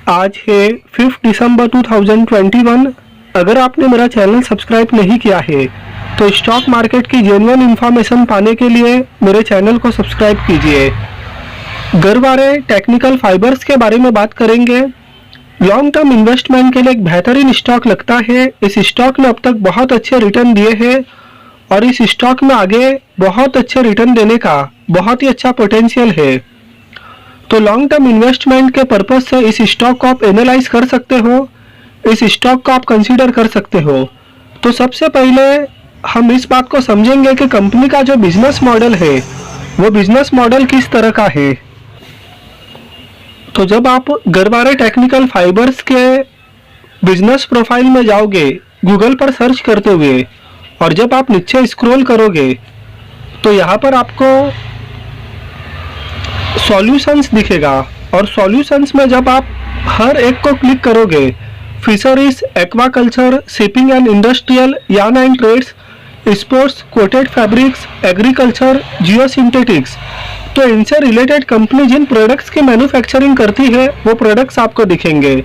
आज है 5 दिसंबर 2021। अगर आपने मेरा चैनल सब्सक्राइब नहीं किया है तो स्टॉक मार्केट की जेन्युइन इन्फॉर्मेशन पाने के लिए मेरे चैनल को सब्सक्राइब कीजिए। गरवारे टेक्निकल फाइबर्स के बारे में बात करेंगे। लॉन्ग टर्म इन्वेस्टमेंट के लिए एक बेहतरीन स्टॉक लगता है। इस स्टॉक ने अब तक बहुत अच्छे रिटर्न दिए हैं और इस स्टॉक में आगे बहुत अच्छे रिटर्न देने का बहुत ही अच्छा पोटेंशियल है। तो लॉन्ग टर्म इन्वेस्टमेंट के पर्पज से इस स्टॉक को आप एनालाइज कर सकते हो, इस स्टॉक को आप कंसीडर कर सकते हो। तो सबसे पहले हम इस बात को समझेंगे कि कंपनी का जो बिजनेस मॉडल है वो बिजनेस मॉडल किस तरह का है। तो जब आप गरवारे टेक्निकल फाइबर्स के बिजनेस प्रोफाइल में जाओगे गूगल पर सर्च करते हुए और जब आप नीचे स्क्रॉल करोगे तो यहाँ पर आपको सॉल्यूशंस दिखेगा और सॉल्यूशंस में जब आप हर एक को क्लिक करोगे, fisheries, aquaculture, shipping and industrial, yarn and trades, sports, coated fabrics, agriculture, geo synthetics, तो इनसे रिलेटेड कंपनी जिन प्रोडक्ट्स की मैन्युफैक्चरिंग करती है वो प्रोडक्ट्स आपको दिखेंगे।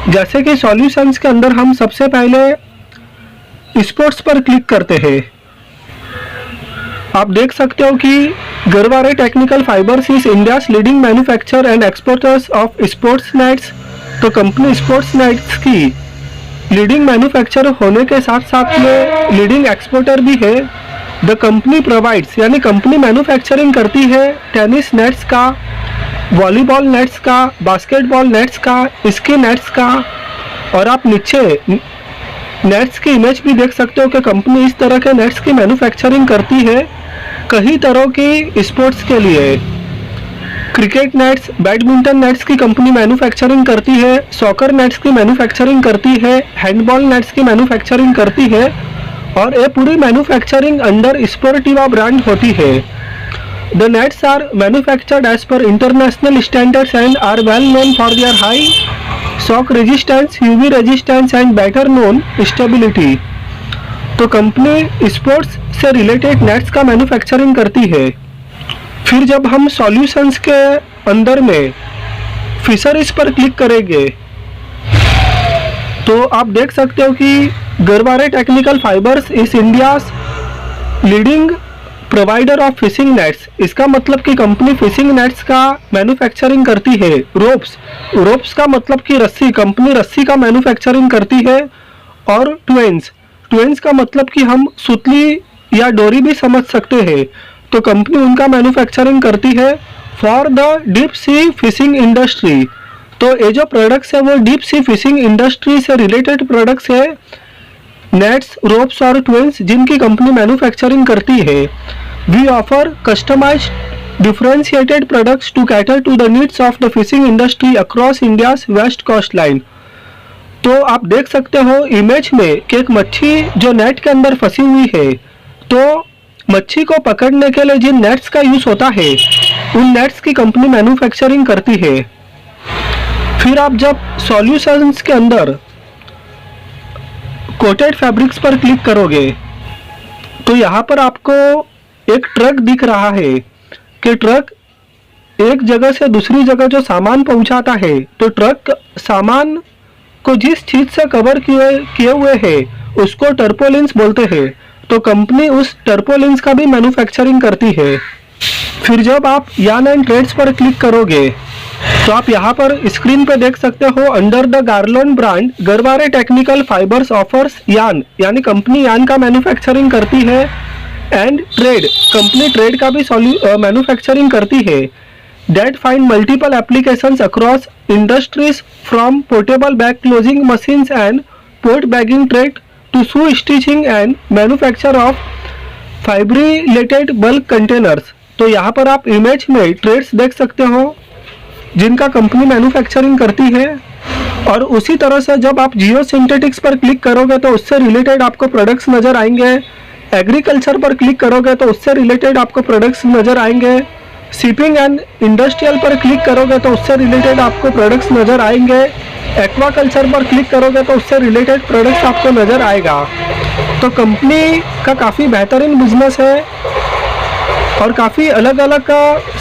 जैसे कि सॉल्यूशंस के अंदर हम सबसे पहले स्पोर्ट्स पर क्लिक करते हैं। आप देख सकते हो कि Garware technical fibres is India's leading manufacturer and exporters of sports nets. तो कंपनी स्पोर्ट्स नेट्स की लीडिंग मैन्युफैक्चरर होने के साथ साथ में लीडिंग एक्सपोर्टर भी है। द कंपनी प्रोवाइड्स यानी कंपनी मैन्युफैक्चरिंग करती है टेनिस नेट्स का, वॉलीबॉल नेट्स का, बास्केटबॉल नेट्स का, स्की नेट्स का। और आप नीचे नेट्स की इमेज भी देख सकते हो कि कंपनी इस तरह के नेट्स की मैन्युफैक्चरिंग करती है कई तरह की स्पोर्ट्स के लिए। क्रिकेट नेट्स, बैडमिंटन नेट्स की कंपनी मैन्युफैक्चरिंग करती है, सॉकर नेट्स की मैन्युफैक्चरिंग करती है, हैंडबॉल नेट्स की मैन्युफैक्चरिंग करती है और ये पूरी मैन्युफैक्चरिंग अंडर स्पोर्टिवा ब्रांड होती है। The nets are manufactured as per international standards and are well known for their high shock resistance, UV resistance and better known stability. तो कंपनी स्पोर्ट्स से रिलेटेड नेट्स का मैन्युफैक्चरिंग करती है। फिर जब हम सॉल्यूशंस के अंदर में फिशरीज पर क्लिक करेंगे तो आप देख सकते हो कि Garware technical fibres is India's leading provider of fishing nets. इसका मतलब कि कंपनी फिशिंग नेट्स का मैन्युफैक्चरिंग करती है। रोप्स का मतलब कि रस्सी, कंपनी रस्सी का मैन्युफैक्चरिंग करती है। और ट्वेंस का मतलब कि हम सुतली या डोरी भी समझ सकते हैं, तो कंपनी उनका मैन्युफैक्चरिंग करती है for the deep sea fishing industry. तो ये जो प्रोडक्ट्स है वो डीप सी फिशिंग इंडस्ट्री से रिलेटेड प्रोडक्ट्स है, नेट्स, रोप्स और ट्वेंस जिनकी कंपनी मैन्युफैक्चरिंग करती है। We offer customised differentiated products to cater to the needs of the fishing industry across India's west coastline. तो आप देख सकते हो इमेज में कि एक मच्छी जो नेट के अंदर फंसी हुई है, तो मच्छी को पकड़ने के लिए जिन नेट्स का यूज होता है उन नेट्स की कंपनी मैन्युफैक्चरिंग करती है। फिर आप जब सॉल्यूशंस के अंदर कोटेड फैब्रिक्स पर क्लिक करोगे तो यहाँ पर आपको एक ट्रक दिख रहा है कि ट्रक एक जगह से दूसरी जगह जो सामान पहुंचाता है, तो ट्रक सामान को जिस चीज से कवर किए हुए है उसको टर्पोलिन्स बोलते हैं। तो कंपनी उस टर्पोलिन्स का भी मैन्युफैक्चरिंग करती है। फिर जब आप यार्न एंड ट्रेड्स पर क्लिक करोगे तो आप यहाँ पर स्क्रीन पे देख सकते हो under the garland brand Garware technical fibres offers yarn, यानी कंपनी यार्न का मैन्युफैक्चरिंग करती है। एंड ट्रेड, कंपनी ट्रेड का भी मैन्युफैक्चरिंग करती है। That find multiple applications across industries from portable bag closing machines and port bagging trade to shoe stitching and manufacture of fibrillated bulk containers। तो यहाँ पर आप इमेज में ट्रेड्स देख सकते हो जिनका कंपनी मैन्युफैक्चरिंग करती है। और उसी तरह से जब आप जियो सिंथेटिक्स पर क्लिक करोगे तो उससे रिलेटेड आपको प्रोडक्ट्स नज़र आएंगे। एग्रीकल्चर पर क्लिक करोगे तो उससे रिलेटेड आपको प्रोडक्ट्स नज़र आएंगे। शिपिंग एंड इंडस्ट्रियल पर क्लिक करोगे तो उससे रिलेटेड आपको प्रोडक्ट्स नज़र आएंगे। एक्वाकल्चर पर क्लिक करोगे तो उससे रिलेटेड प्रोडक्ट्स आपको नज़र आएगा। तो कंपनी का काफ़ी बेहतरीन बिजनेस है और काफ़ी अलग अलग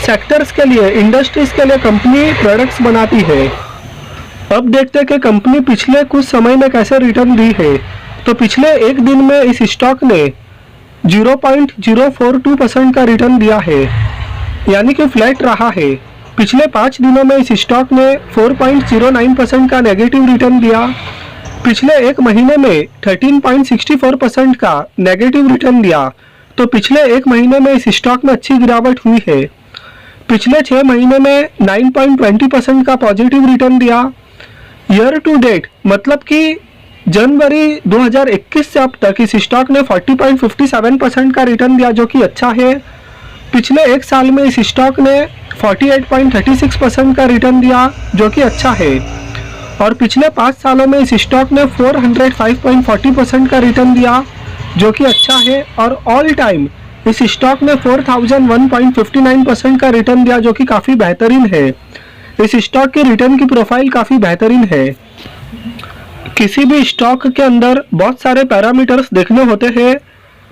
सेक्टर्स के लिए, इंडस्ट्रीज़ के लिए कंपनी प्रोडक्ट्स बनाती है। अब देखते हैं कि कंपनी पिछले कुछ समय में कैसे रिटर्न दी है। तो पिछले एक दिन में इस स्टॉक ने 0.042% का रिटर्न दिया है, यानी कि फ्लैट रहा है। पिछले 5 दिनों में इस स्टॉक ने 4.09% का नेगेटिव रिटर्न दिया। पिछले एक महीने में 13.64% का नेगेटिव रिटर्न दिया। तो पिछले एक महीने में इस स्टॉक में अच्छी गिरावट हुई है। पिछले 6 महीने में 9.20% का पॉजिटिव रिटर्न दिया। ईयर टू डेट मतलब कि जनवरी 2021 से अब तक इस स्टॉक ने 40.57% का रिटर्न दिया, जो कि अच्छा है। पिछले एक साल में इस स्टॉक ने 48.36% का रिटर्न दिया, जो कि अच्छा है। और पिछले 5 सालों में इस स्टॉक ने 405.40% का रिटर्न दिया, जो कि अच्छा है। और ऑल टाइम इस स्टॉक ने 4001.59% का रिटर्न दिया, जो कि काफ़ी बेहतरीन है। इस स्टॉक की रिटर्न की प्रोफाइल काफ़ी बेहतरीन है। किसी भी स्टॉक के अंदर बहुत सारे पैरामीटर्स देखने होते हैं,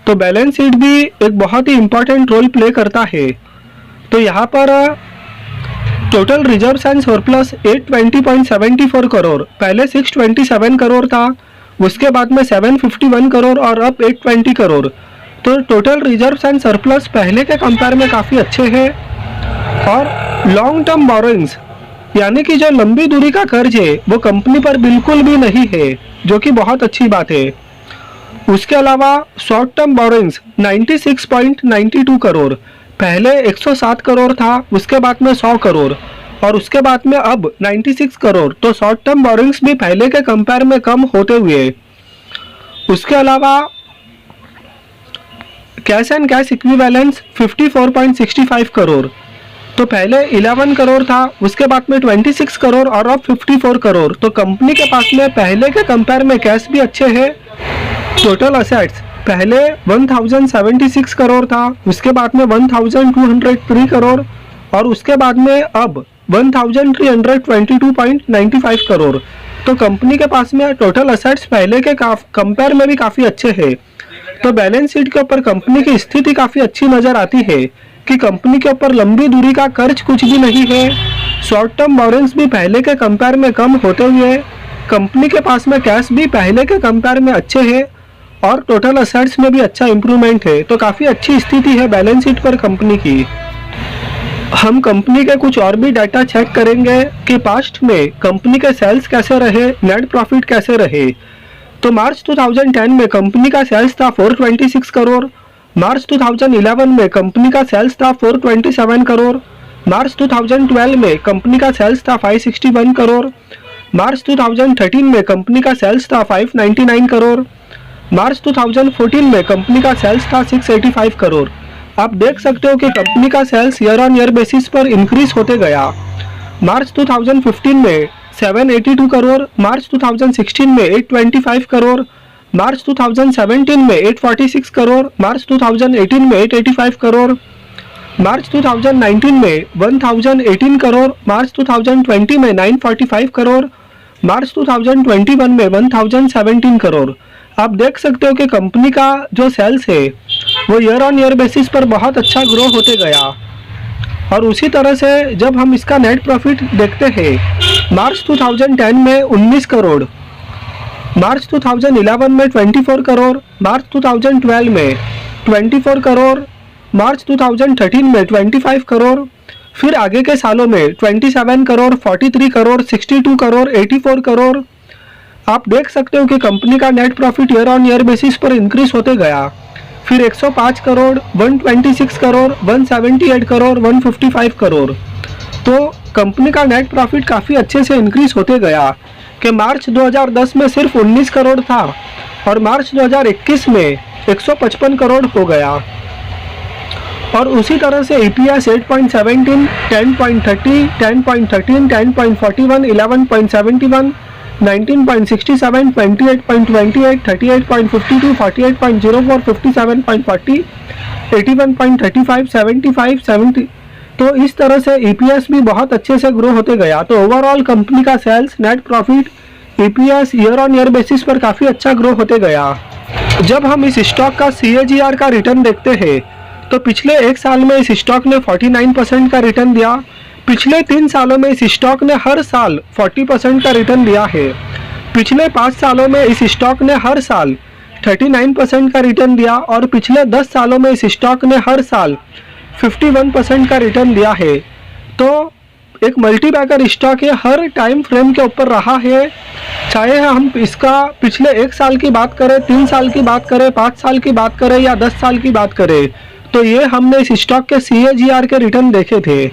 तो बैलेंस शीट भी एक बहुत ही इम्पोर्टेंट रोल प्ले करता है। तो यहाँ पर total reserves and surplus 820.74 crore, पहले 627 करोड़ था, उसके बाद में 751 करोड़ और अब 820 करोड़। तो टोटल रिजर्व्स एंड सरप्लस पहले के कंपेयर में काफ़ी अच्छे हैं। और लॉन्ग टर्म बोरोइंग्स यानी कि जो लंबी दूरी का कर्ज है वो कंपनी पर बिल्कुल भी नहीं है, जो कि बहुत अच्छी बात है। उसके अलावा शॉर्ट टर्म बोरोइंग्स 96.92 करोड़, पहले 107 करोड़ था, उसके बाद में 100 करोड़ और उसके बाद में अब 96 करोड़। तो शॉर्ट टर्म बोरोइंग्स भी पहले के कंपेयर में कम होते हुए। उसके अलावा cash and cash equivalence 54.65 crore, तो पहले 11 करोड़ था, उसके बाद में 26 करोड़ और अब 54 करोड़। तो कंपनी के पास में पहले के कंपेयर में कैश भी अच्छे हैं। टोटल असेट्स पहले 1076 करोड़ था, उसके बाद में 1203 करोड़ और उसके बाद में अब 1322.95 करोड़। तो कंपनी के पास में टोटल असेट्स पहले के कंपेयर में भी काफ़ी अच्छे हैं। तो बैलेंस शीट के ऊपर कंपनी की स्थिति काफ़ी अच्छी नज़र आती है कि कंपनी के ऊपर लंबी दूरी का कर्ज कुछ भी नहीं है। शॉर्ट टर्म बोरोइंग्स भी पहले के कंपेयर में कम होते हुए, कंपनी के पास में कैश भी पहले के कंपेयर में अच्छे हैं और टोटल असेट्स में भी अच्छा इंप्रूवमेंट है। तो काफ़ी अच्छी स्थिति है बैलेंस शीट पर कंपनी की। हम कंपनी के कुछ और भी डाटा चेक करेंगे कि पास्ट में कंपनी के सेल्स कैसे रहे, नेट प्रॉफिट कैसे रहे। तो मार्च 2010 में कंपनी का सेल्स था 426 करोड़, मार्च 2011 में कंपनी का सेल्स था 427 करोड़, मार्च 2012 में कंपनी का सेल्स था 561 करोड़, मार्च 2013 में कंपनी का सेल्स था 599 करोड़, मार्च 2014 में कंपनी का सेल्स था 685 करोड़। आप देख सकते हो कि कंपनी का sales year on year basis पर इंक्रीज होते गया। मार्च 2015 में 782 करोड़, मार्च 2016 में 825 करोड़, मार्च 2017 में 846 करोड़, मार्च 2018 में 885 करोड़, मार्च 2019 में 1018 करोड़, मार्च 2020 में 945 करोड़, मार्च 2021 में 1017 करोड़। आप देख सकते हो कि कंपनी का जो सेल्स है वो ईयर ऑन ईयर बेसिस पर बहुत अच्छा ग्रो होते गया। और उसी तरह से जब हम इसका नेट प्रॉफिट देखते हैं, मार्च 2010 में 19 करोड़, मार्च 2011 में 24 करोड़, मार्च 2012 में 24 करोड़, मार्च 2013 में 25 करोड़, फिर आगे के सालों में 27 करोड़, 43 करोड़, 62 करोड़, 84 करोड़। आप देख सकते हो कि कंपनी का net profit year on year basis पर इंक्रीज होते गया। फिर 105 करोड़, 126 करोड़, 178 करोड़, 155 करोड़। तो कंपनी का नेट प्रॉफिट काफ़ी अच्छे से इंक्रीज होते गया कि मार्च 2010 में सिर्फ 19 करोड़ था और मार्च 2021 में 155 करोड़ हो गया। और उसी तरह से EPS 8.17, 10.30, 10.13, 10.41, 11.71, 19.67, 28.28, 38.52, 48.04, 57.40, 81.35, 75, 70। तो इस तरह से EPS भी बहुत अच्छे से ग्रो होते गया। तो ओवरऑल कंपनी का sales, net profit, EPS year on year basis पर काफ़ी अच्छा ग्रो होते गया। जब हम इस स्टॉक का CAGR का रिटर्न देखते हैं तो पिछले एक साल में इस स्टॉक ने 49% का रिटर्न दिया, पिछले 3 सालों में इस स्टॉक ने हर साल 40% का रिटर्न दिया है। पिछले 5 सालों में इस स्टॉक ने हर साल 39% का रिटर्न दिया और पिछले 10 सालों में इस स्टॉक ने हर साल 51% का रिटर्न दिया है। तो एक मल्टीबैगर स्टॉक ये हर टाइम फ्रेम के ऊपर रहा है, चाहे हम इसका पिछले 1 साल की बात करें, 3 साल की बात करें, 5 साल की बात करें या 10 साल की बात करें। तो ये हमने इस स्टॉक के CAGR के रिटर्न देखे थे।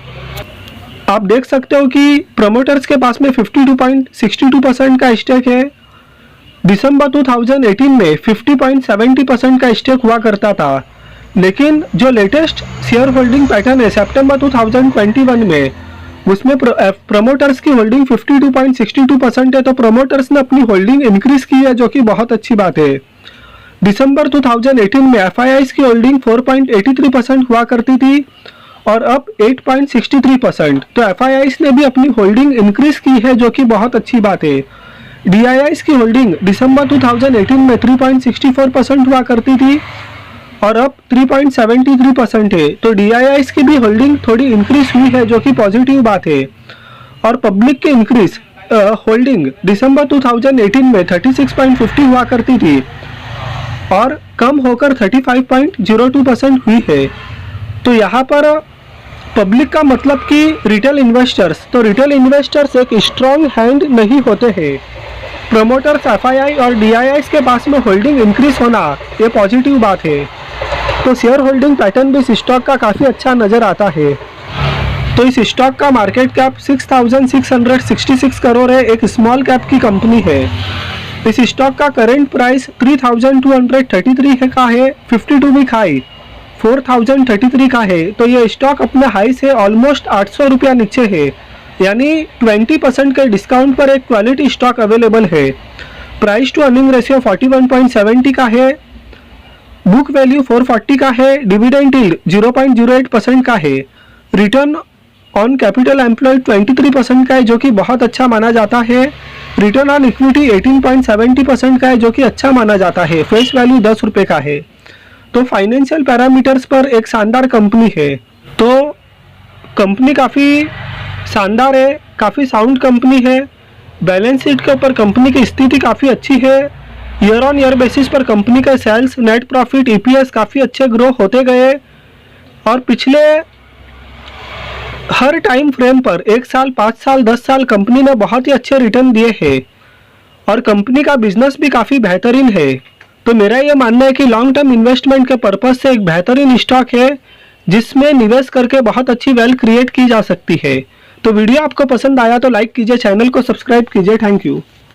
आप देख सकते हो कि प्रमोटर्स के पास में 52.62% का स्टेक है। दिसंबर 2018 में 50.70% का स्टेक हुआ करता था, लेकिन जो लेटेस्ट शेयर होल्डिंग पैटर्न है सितंबर 2021 में, उसमें प्रमोटर्स की होल्डिंग 52.62% है। तो प्रमोटर्स ने अपनी होल्डिंग इंक्रीज की है, जो कि बहुत अच्छी बात है। दिसंबर 2018 में FIIs की होल्डिंग 4.83% हुआ करती थी और अब 8.63%। तो FIIs ने भी अपनी होल्डिंग इंक्रीज की है, जो कि बहुत अच्छी बात है। DIIs की होल्डिंग दिसंबर 2018 में 3.64% हुआ करती थी और अब 3.73% है। तो DIIs की भी होल्डिंग थोड़ी इंक्रीज हुई है, जो कि पॉजिटिव बात है। और पब्लिक की इंक्रीज होल्डिंग दिसंबर 2018 में 36.50 हुआ करती थी और कम होकर 35.02% हुई है। तो यहाँ पर पब्लिक का मतलब कि रिटेल इन्वेस्टर्स, तो रिटेल इन्वेस्टर्स एक स्ट्रॉन्ग हैंड नहीं होते हैं। प्रमोटर्स, FII और DIIs के पास में होल्डिंग इंक्रीज होना ये पॉजिटिव बात है। तो शेयर होल्डिंग पैटर्न भी इस स्टॉक का काफ़ी अच्छा नज़र आता है। तो इस स्टॉक का मार्केट कैप 6,666 करोड़ है, एक स्मॉल कैप की कंपनी है। इस स्टॉक का करंट प्राइस 3,233 है का है, 52 वीक हाई 4,033 का है। तो ये स्टॉक अपने हाई से ऑलमोस्ट 800 रुपया नीचे है, यानी 20% के डिस्काउंट पर एक क्वालिटी स्टॉक अवेलेबल है। प्राइस टू अर्निंग रेशियो 41.70 का है, बुक वैल्यू 440 का है, डिविडेंड यील्ड 0.08% का है, रिटर्न ऑन कैपिटल एम्प्लॉयड 23% का है, जो कि बहुत अच्छा माना जाता है। रिटर्न ऑन इक्विटी 18.70% का है, जो कि अच्छा माना जाता है। फेस वैल्यू 10 रुपये का है। तो फाइनेंशियल पैरामीटर्स पर एक शानदार कंपनी है। तो कंपनी काफ़ी शानदार है, काफ़ी साउंड कंपनी है। बैलेंस शीट के ऊपर कंपनी की स्थिति काफ़ी अच्छी है। ईयर ऑन ईयर बेसिस पर कंपनी का सेल्स, नेट प्रॉफिट, EPS काफ़ी अच्छे ग्रो होते गए और पिछले हर टाइम फ्रेम पर 1 साल, 5 साल, 10 साल कंपनी ने बहुत ही अच्छे रिटर्न दिए हैं और कंपनी का बिजनेस भी काफ़ी बेहतरीन है। तो मेरा ये मानना है कि लॉन्ग टर्म इन्वेस्टमेंट के पर्पज से एक बेहतरीन स्टॉक है, जिसमें निवेश करके बहुत अच्छी वेल्थ क्रिएट की जा सकती है। तो वीडियो आपको पसंद आया तो लाइक कीजिए, चैनल को सब्सक्राइब कीजिए। Thank you.